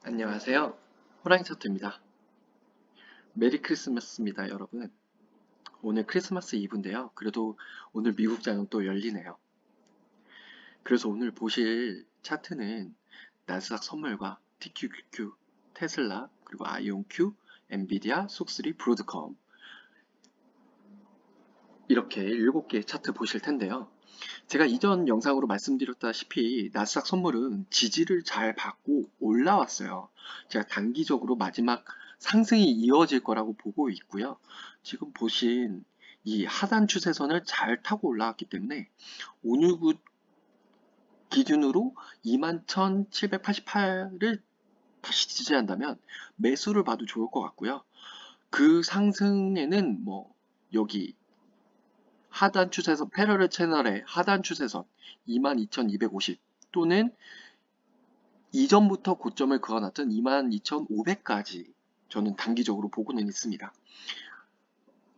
안녕하세요. 호랑이 차트입니다. 메리 크리스마스입니다, 여러분. 오늘 크리스마스 이브인데요. 그래도 오늘 미국장은 또 열리네요. 그래서 오늘 보실 차트는 나스닥 선물과 TQQQ, 테슬라, 그리고 아이온Q, 엔비디아, 속쓰리, 브로드컴 이렇게 7개의 차트 보실 텐데요. 제가 이전 영상으로 말씀드렸다시피 나스닥 선물은 지지를 잘 받고 올라왔어요. 제가 단기적으로 마지막 상승이 이어질 거라고 보고 있고요. 지금 보신 이 하단 추세선을 잘 타고 올라왔기 때문에 오늘 기준으로 21,788을 다시 지지한다면 매수를 봐도 좋을 것 같고요. 그 상승에는 여기 하단 추세선, 패러럴 채널의 하단 추세선 22,250 또는 이전부터 고점을 그어놨던 22,500까지 저는 단기적으로 보고는 있습니다.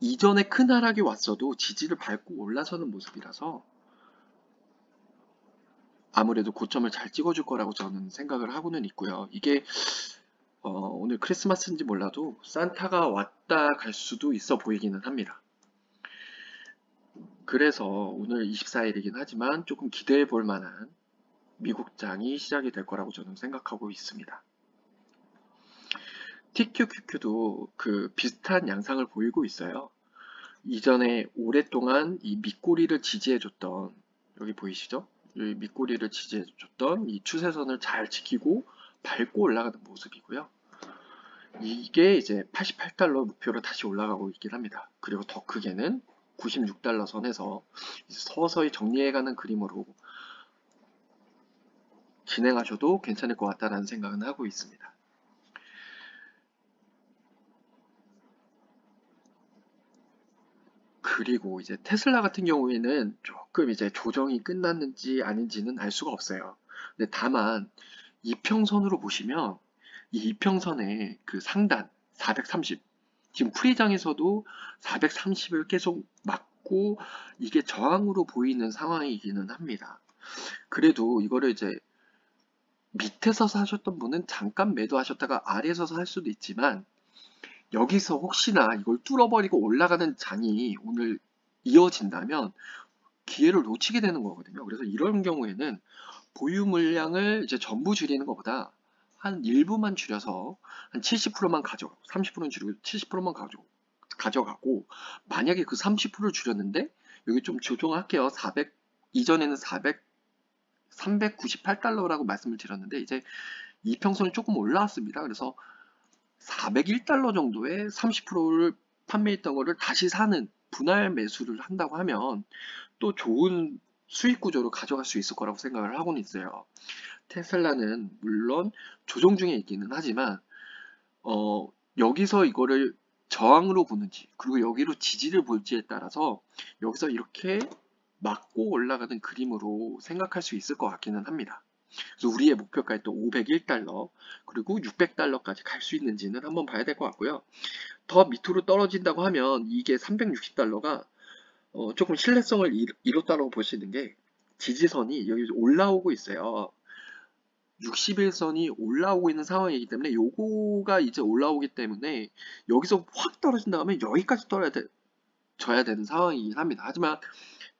이전에 큰 하락이 왔어도 지지를 밟고 올라서는 모습이라서 아무래도 고점을 잘 찍어줄 거라고 저는 생각을 하고는 있고요. 이게 오늘 크리스마스인지 몰라도 산타가 왔다 갈 수도 있어 보이기는 합니다. 그래서 오늘 24일이긴 하지만 조금 기대해 볼 만한 미국장이 시작이 될 거라고 저는 생각하고 있습니다. TQQQ도 그 비슷한 양상을 보이고 있어요. 이전에 오랫동안 이 밑꼬리를 지지해줬던, 여기 보이시죠? 이 밑꼬리를 지지해줬던 이 추세선을 잘 지키고 밟고 올라가는 모습이고요. 이게 이제 88달러 목표로 다시 올라가고 있긴 합니다. 그리고 더 크게는 96달러 선에서 서서히 정리해가는 그림으로 진행하셔도 괜찮을 것 같다는 생각은 하고 있습니다. 그리고 이제 테슬라 같은 경우에는 조금 이제 조정이 끝났는지 아닌지는 알 수가 없어요. 근데 다만 이평선으로 보시면 이 이평선의 그 상단 430, 지금 프리장에서도 430을 계속 막고 이게 저항으로 보이는 상황이기는 합니다. 그래도 이거를 이제 밑에서 사셨던 분은 잠깐 매도하셨다가 아래에서 살 수도 있지만 여기서 혹시나 이걸 뚫어버리고 올라가는 장이 오늘 이어진다면 기회를 놓치게 되는 거거든요. 그래서 이런 경우에는 보유 물량을 이제 전부 줄이는 것보다 한 일부만 줄여서 한 70%만 가져가고 30%는 줄이고 70%만 가져가고 만약에 그 30%를 줄였는데 여기 좀 조정할게요. 400 이전에는 398달러라고 말씀을 드렸는데 이제 이평선이 조금 올라왔습니다. 그래서 401달러 정도에 30%를 판매했던 거를 다시 사는 분할 매수를 한다고 하면 또 좋은 수익 구조로 가져갈 수 있을 거라고 생각을 하고는 있어요. 테슬라는 물론 조정 중에 있기는 하지만 여기서 이거를 저항으로 보는지 그리고 여기로 지지를 볼지에 따라서 여기서 이렇게 맞고 올라가는 그림으로 생각할 수 있을 것 같기는 합니다. 그래서 우리의 목표가에 또 501달러 그리고 600달러까지 갈 수 있는지는 한번 봐야 될 것 같고요. 더 밑으로 떨어진다고 하면 이게 360달러가 조금 신뢰성을 잃었다고 볼 수 있는 게 지지선이 여기 올라오고 있어요. 61선이 올라오고 있는 상황이기 때문에 요거가 이제 올라오기 때문에 여기서 확 떨어진 다음에 여기까지 져야 되는 상황이긴 합니다. 하지만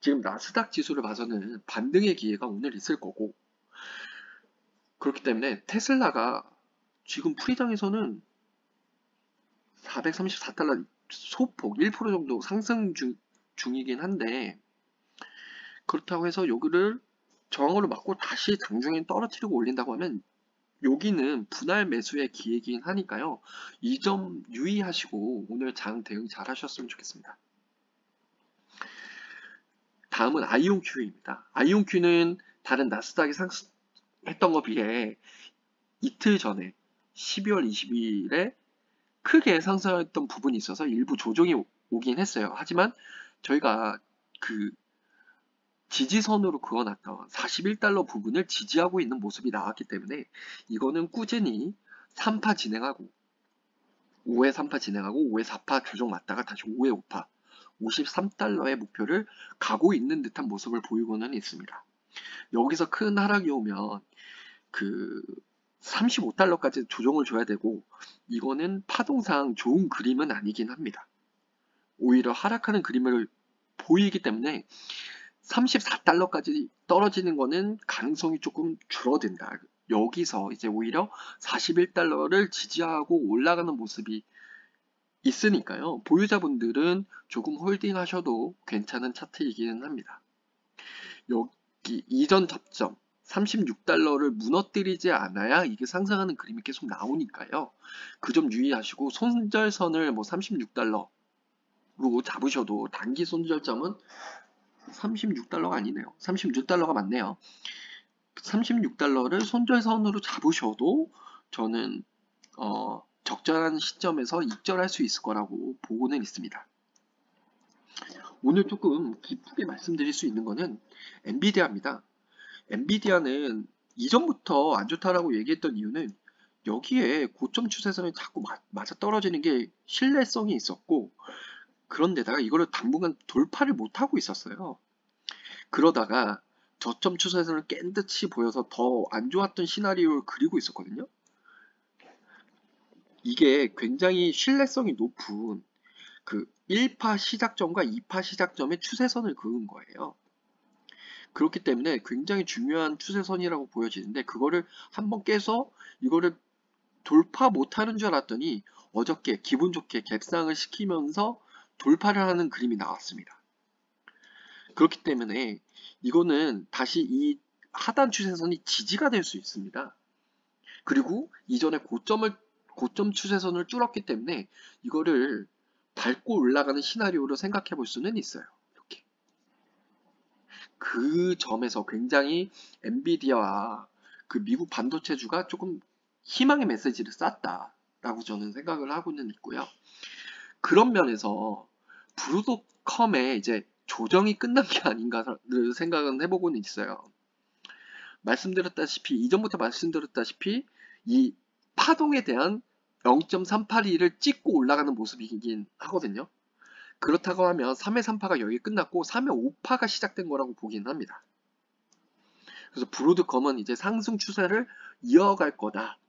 지금 나스닥 지수를 봐서는 반등의 기회가 오늘 있을 거고 그렇기 때문에 테슬라가 지금 프리장에서는 434달러 소폭 1% 정도 상승 중이긴 한데 그렇다고 해서 여기를 저항으로 맞고 다시 장중에 떨어뜨리고 올린다고 하면 여기는 분할 매수의 기회이긴 하니까요. 이 점 유의하시고 오늘 장 대응 잘 하셨으면 좋겠습니다. 다음은 아이온Q입니다. 아이온Q는 다른 나스닥이 상승했던 것 비해 이틀 전에 12월 20일에 크게 상승했던 부분이 있어서 일부 조정이 오긴 했어요. 하지만 저희가 그 지지선으로 그어놨던 41달러 부분을 지지하고 있는 모습이 나왔기 때문에 이거는 꾸준히 3파 진행하고 5회 3파 진행하고 5회 4파 조정 맞다가 다시 5회 5파 53달러의 목표를 가고 있는 듯한 모습을 보이고는 있습니다. 여기서 큰 하락이 오면 그 $35까지 조정을 줘야 되고, 이거는 파동상 좋은 그림은 아니긴 합니다. 오히려 하락하는 그림을 보이기 때문에 $34까지 떨어지는 거는 가능성이 조금 줄어든다. 여기서 이제 오히려 $41를 지지하고 올라가는 모습이 있으니까요. 보유자분들은 조금 홀딩 하셔도 괜찮은 차트이기는 합니다. 여기 이전 접점 $36를 무너뜨리지 않아야 이게 상승하는 그림이 계속 나오니까요. 그 점 유의하시고, 손절선을 뭐 $36로 잡으셔도, 단기 손절점은 $36가 아니네요. $36가 맞네요. $36를 손절선으로 잡으셔도 저는 적절한 시점에서 익절할 수 있을 거라고 보고는 있습니다. 오늘 조금 깊게 말씀드릴 수 있는 거는 엔비디아입니다. 엔비디아는 이전부터 안 좋다라고 얘기했던 이유는 여기에 고점 추세선이 자꾸 맞아 떨어지는 게 신뢰성이 있었고, 그런데다가 이거를 당분간 돌파를 못하고 있었어요. 그러다가 저점 추세선을 깬 듯이 보여서 더 안 좋았던 시나리오를 그리고 있었거든요. 이게 굉장히 신뢰성이 높은 그 1파 시작점과 2파 시작점의 추세선을 그은 거예요. 그렇기 때문에 굉장히 중요한 추세선이라고 보여지는데, 그거를 한번 깨서 이거를 돌파 못하는 줄 알았더니 어저께 기분 좋게 갭상을 시키면서 돌파를 하는 그림이 나왔습니다. 그렇기 때문에 이거는 다시 이 하단 추세선이 지지가 될 수 있습니다. 그리고 이전에 고점 추세선을 뚫었기 때문에 이거를 밟고 올라가는 시나리오로 생각해 볼 수는 있어요. 이렇게. 그 점에서 굉장히 엔비디아와 그 미국 반도체주가 조금 희망의 메시지를 쐈다라고 저는 생각을 하고는 있고요. 그런 면에서 브루도컴의 이제 조정이 끝난 게 아닌가를 생각은 해보고는 있어요. 이전부터 말씀드렸다시피 이 파동에 대한 0.382를 찍고 올라가는 모습이긴 하거든요. 그렇다고 하면 3회 3파가 여기 끝났고 3회 5파가 시작된 거라고 보긴 합니다. 그래서 브로드컴은 이제 상승 추세를 이어갈 거다.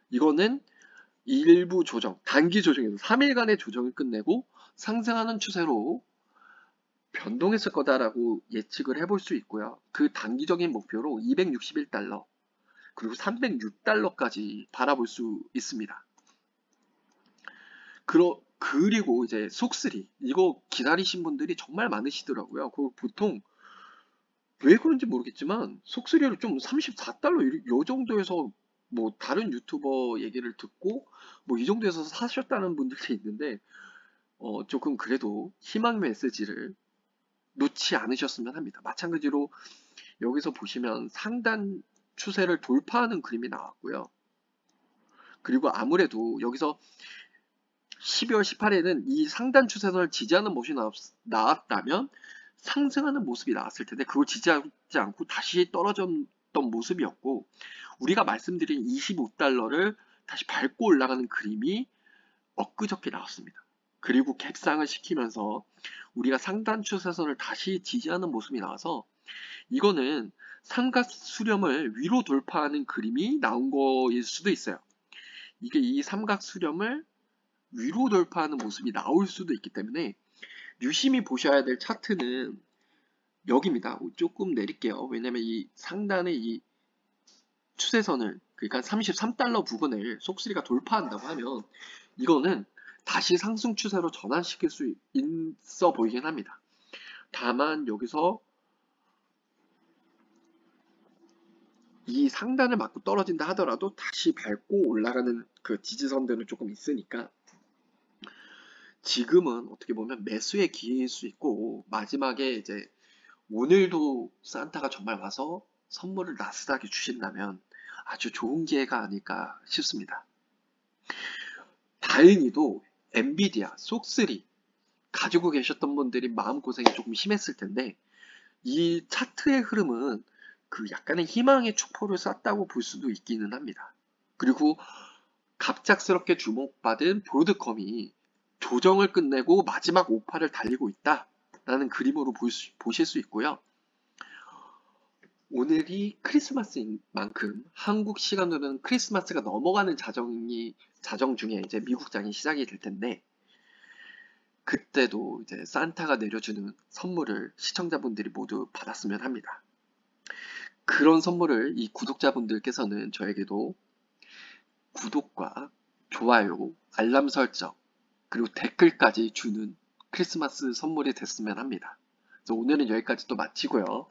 이거는 일부 조정, 단기 조정에서 3일간의 조정을 끝내고 상승하는 추세로 변동했을 거다라고 예측을 해볼 수 있고요. 그 단기적인 목표로 $261 그리고 $306까지 바라볼 수 있습니다. 그리고 이제 속쓰리 이거 기다리신 분들이 정말 많으시더라고요. 보통 왜 그런지 모르겠지만 속쓰리를 좀 $34 요 정도에서 뭐 다른 유튜버 얘기를 듣고 뭐 이 정도에서 사셨다는 분들이 있는데, 조금 그래도 희망 메시지를 놓지 않으셨으면 합니다. 마찬가지로 여기서 보시면 상단 추세를 돌파하는 그림이 나왔고요. 그리고 아무래도 여기서 12월 18일에는 이 상단 추세선을 지지하는 모습이 나왔다면 상승하는 모습이 나왔을 텐데, 그걸 지지하지 않고 다시 떨어졌던 모습이었고, 우리가 말씀드린 $25를 다시 밟고 올라가는 그림이 엊그저께 나왔습니다. 그리고 갭상을 시키면서 우리가 상단 추세선을 다시 지지하는 모습이 나와서 이거는 삼각 수렴을 위로 돌파하는 그림이 나온 거일 수도 있어요. 이게 이 삼각 수렴을 위로 돌파하는 모습이 나올 수도 있기 때문에 유심히 보셔야 될 차트는 여기입니다. 조금 내릴게요. 왜냐면 이 상단의 이 추세선을, 그러니까 $33 부근을 속쓰리가 돌파한다고 하면 이거는 다시 상승 추세로 전환시킬 수 있어 보이긴 합니다. 다만 여기서 이 상단을 맞고 떨어진다 하더라도 다시 밟고 올라가는 그 지지선들은 조금 있으니까 지금은 어떻게 보면 매수의 기회일 수 있고, 마지막에 이제 오늘도 산타가 정말 와서 선물을 나스닥에 주신다면 아주 좋은 기회가 아닐까 싶습니다. 다행히도 엔비디아, 속쓰리 가지고 계셨던 분들이 마음고생이 조금 심했을 텐데, 이 차트의 흐름은 그 약간의 희망의 축포를 쐈다고 볼 수도 있기는 합니다. 그리고 갑작스럽게 주목받은 브로드컴이 조정을 끝내고 마지막 5파를 달리고 있다라는 그림으로 보실 수 있고요. 오늘이 크리스마스인 만큼 한국 시간으로는 크리스마스가 넘어가는 자정 중에 이제 미국장이 시작이 될 텐데, 그때도 이제 산타가 내려주는 선물을 시청자분들이 모두 받았으면 합니다. 그런 선물을 이 구독자분들께서는 저에게도 구독과 좋아요, 알람 설정, 그리고 댓글까지 주는 크리스마스 선물이 됐으면 합니다. 그래서 오늘은 여기까지 또 마치고요.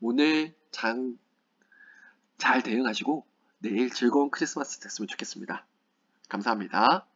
오늘 장 잘 대응하시고 내일 즐거운 크리스마스 됐으면 좋겠습니다. 감사합니다.